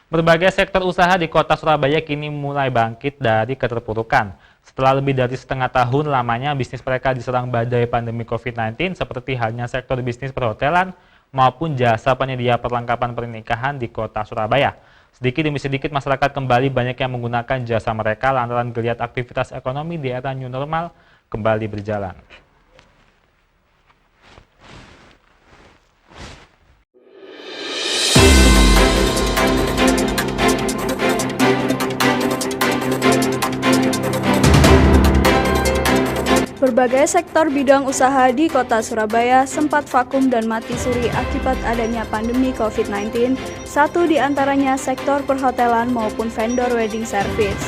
Berbagai sektor usaha di kota Surabaya kini mulai bangkit dari keterpurukan. Setelah lebih dari setengah tahun lamanya bisnis mereka diserang badai pandemi COVID-19 seperti halnya sektor bisnis perhotelan maupun jasa penyedia perlengkapan pernikahan di kota Surabaya. Sedikit demi sedikit masyarakat kembali banyak yang menggunakan jasa mereka lantaran geliat aktivitas ekonomi di era new normal kembali berjalan. Berbagai sektor bidang usaha di kota Surabaya sempat vakum dan mati suri akibat adanya pandemi COVID-19, satu di antaranya sektor perhotelan maupun vendor wedding service.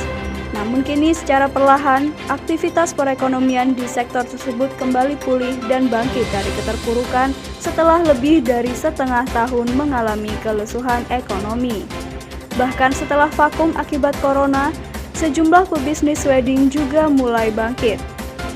Namun kini secara perlahan, aktivitas perekonomian di sektor tersebut kembali pulih dan bangkit dari keterpurukan setelah lebih dari setengah tahun mengalami kelesuhan ekonomi. Bahkan setelah vakum akibat corona, sejumlah pebisnis wedding juga mulai bangkit.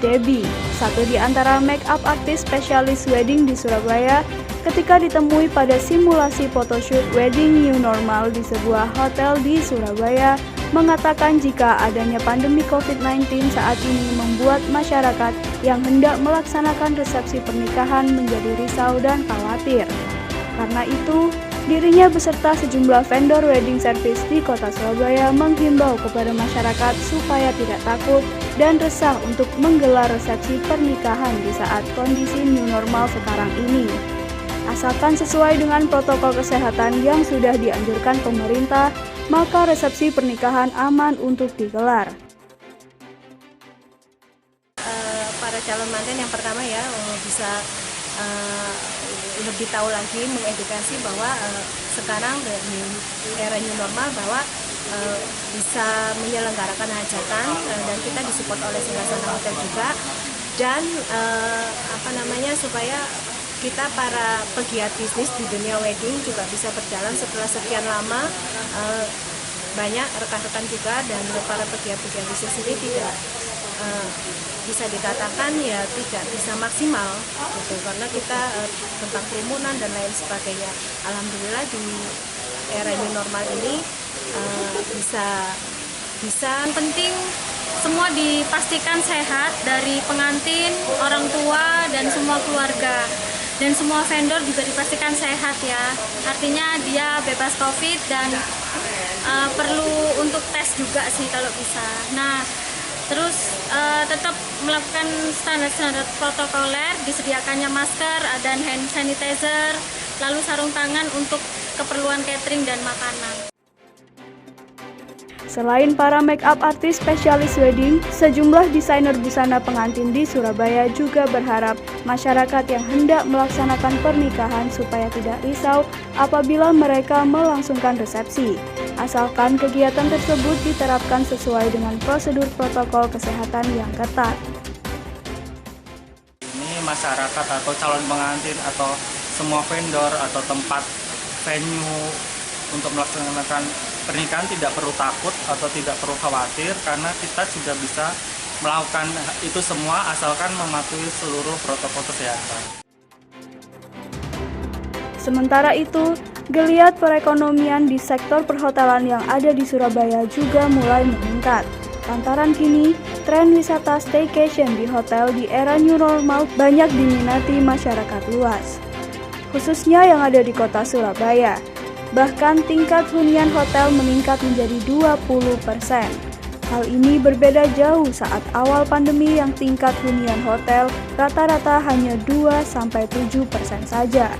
Debbie, satu di antara make-up artis spesialis wedding di Surabaya, ketika ditemui pada simulasi photoshoot wedding new normal di sebuah hotel di Surabaya, mengatakan jika adanya pandemi COVID-19 saat ini membuat masyarakat yang hendak melaksanakan resepsi pernikahan menjadi risau dan khawatir. Karena itu, dirinya beserta sejumlah vendor wedding service di kota Surabaya menghimbau kepada masyarakat supaya tidak takut dan resah untuk menggelar resepsi pernikahan di saat kondisi new normal sekarang ini. Asalkan sesuai dengan protokol kesehatan yang sudah dianjurkan pemerintah, maka resepsi pernikahan aman untuk digelar. Para calon manten yang pertama ya bisa lebih tahu lagi, mengedukasi bahwa sekarang di era new normal bahwa bisa menyelenggarakan hajatan dan kita disupport oleh Singgasana Hotel juga, dan supaya kita para pegiat bisnis di dunia wedding juga bisa berjalan setelah sekian lama. Banyak rekan-rekan juga dan para pegiat-pegiat bisnis ini tidak bisa dikatakan ya tidak bisa maksimal gitu, karena kita tentang kerumunan dan lain sebagainya. Alhamdulillah di era new normal ini bisa yang penting semua dipastikan sehat, dari pengantin, orang tua dan semua keluarga, dan semua vendor juga dipastikan sehat ya, artinya dia bebas COVID dan perlu untuk tes juga sih kalau bisa. Nah, terus tetap melakukan standar-standar protokoler, disediakannya masker dan hand sanitizer, lalu sarung tangan untuk keperluan catering dan makanan. Selain para make-up artis spesialis wedding, sejumlah desainer busana pengantin di Surabaya juga berharap masyarakat yang hendak melaksanakan pernikahan supaya tidak risau apabila mereka melangsungkan resepsi, asalkan kegiatan tersebut diterapkan sesuai dengan prosedur protokol kesehatan yang ketat. Ini masyarakat atau calon pengantin atau semua vendor atau tempat venue untuk melaksanakan pernikahan tidak perlu takut atau tidak perlu khawatir, karena kita sudah bisa melakukan itu semua asalkan mematuhi seluruh protokol kesehatan. Sementara itu, geliat perekonomian di sektor perhotelan yang ada di Surabaya juga mulai meningkat. Lantaran kini, tren wisata staycation di hotel di era new normal banyak diminati masyarakat luas, khususnya yang ada di kota Surabaya. Bahkan tingkat hunian hotel meningkat menjadi 20%. Hal ini berbeda jauh saat awal pandemi yang tingkat hunian hotel rata-rata hanya 2-7% saja.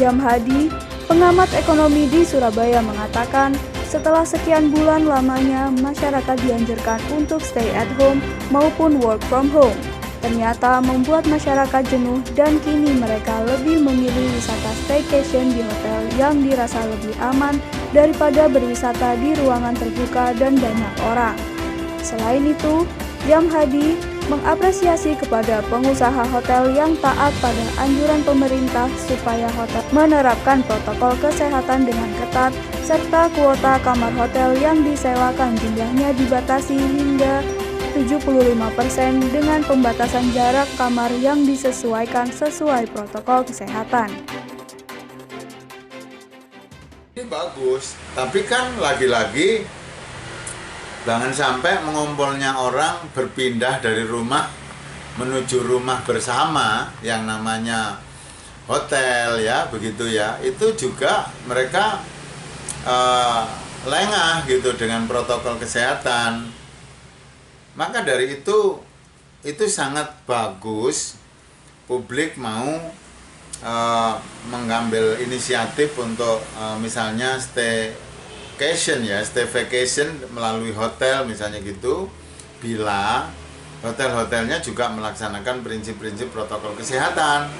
Jamhadi, pengamat ekonomi di Surabaya mengatakan, setelah sekian bulan lamanya masyarakat dianjurkan untuk stay at home maupun work from home, ternyata membuat masyarakat jenuh dan kini mereka lebih memilih wisata staycation di hotel yang dirasa lebih aman daripada berwisata di ruangan terbuka dan banyak orang. Selain itu, Jamhadi mengapresiasi kepada pengusaha hotel yang taat pada anjuran pemerintah supaya hotel menerapkan protokol kesehatan dengan ketat, serta kuota kamar hotel yang disewakan jumlahnya dibatasi hingga 75% dengan pembatasan jarak kamar yang disesuaikan sesuai protokol kesehatan. bagus. Tapi kan lagi-lagi jangan sampai mengumpulnya orang berpindah dari rumah menuju rumah bersama yang namanya hotel ya, begitu ya. Itu juga mereka lengah gitu dengan protokol kesehatan. Maka dari itu sangat bagus publik mau mengambil inisiatif untuk misalnya staycation ya, stay vacation melalui hotel misalnya gitu, bila hotel-hotelnya juga melaksanakan prinsip-prinsip protokol kesehatan.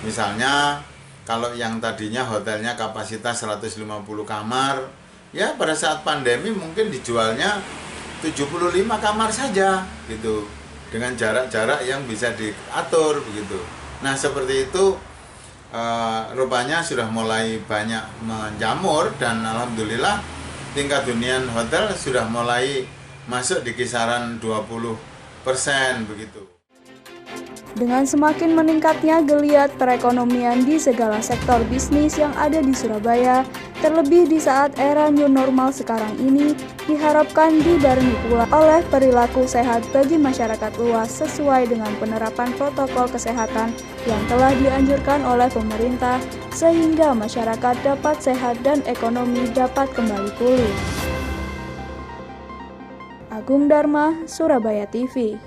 Misalnya kalau yang tadinya hotelnya kapasitas 150 kamar, ya pada saat pandemi mungkin dijualnya 75 kamar saja gitu, dengan jarak-jarak yang bisa diatur begitu. Nah seperti itu rupanya sudah mulai banyak menjamur, dan alhamdulillah tingkat hunian hotel sudah mulai masuk di kisaran 20% begitu. Dengan semakin meningkatnya geliat perekonomian di segala sektor bisnis yang ada di Surabaya, terlebih di saat era new normal sekarang ini, diharapkan dibarengi pula oleh perilaku sehat bagi masyarakat luas sesuai dengan penerapan protokol kesehatan yang telah dianjurkan oleh pemerintah, sehingga masyarakat dapat sehat dan ekonomi dapat kembali pulih. Agung Dharma, Surabaya TV.